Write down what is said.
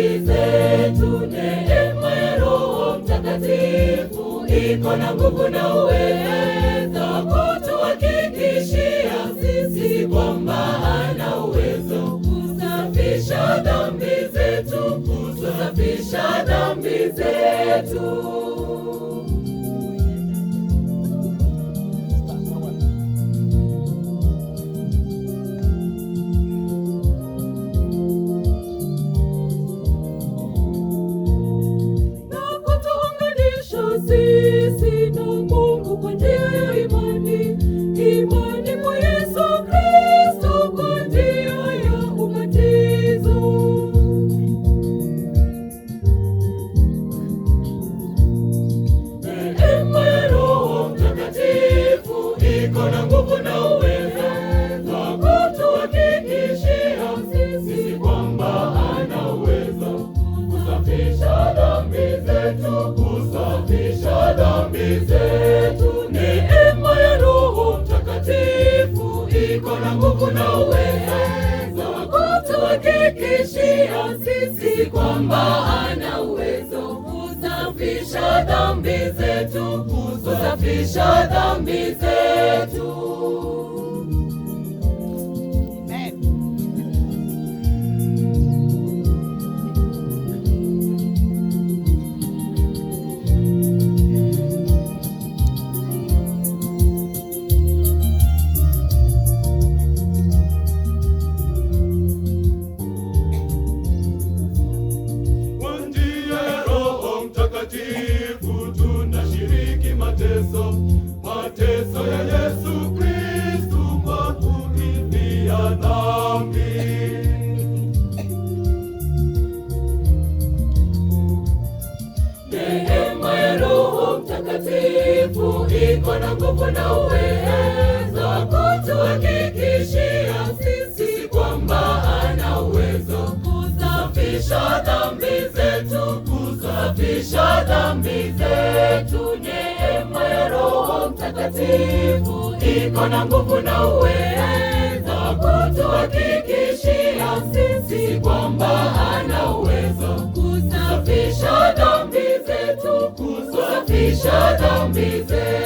dhambi zetu. Neema ya Roho Mtakatifu iko na nguvu na uwezo kutuhakikishia sisi kwamba ana uwezo kusafisha dhambi zetu, kusafisha dhambi zetu. Sisi na Mungu kwa njia ya imani kwa Yesu Kristo, kwa njia ya ubatizo. Neema ya Roho Mtakatifu iko na nguvu na uwezo wa kutuhakikishia sisi kwamba ana uwezo kusafisha dhambi zetu, kusafisha dhambi zetu. Neema ya Roho Mtakatifu iko na nguvu na uwezo wa kutuhakikishia sisi kwamba ana uwezo kusafisha dhambi zetu, kusafisha dhambi zetu. Tunashiriki mateso ya Yesu Kristo kwa kulipia dhambi. Neema ya Roho Mtakatifu iko na nguvu na uwezo wa kutuhakikishia sisi kwamba ana uwezo kusafisha dhambi zetu, kusafisha dhambi zetu. Neema ya Roho Mtakatifu iko na nguvu na uwezo wa kutuhakikishia sisi kwamba ana uwezo kusafisha dhambi zetu, kusafisha dhambi zetu.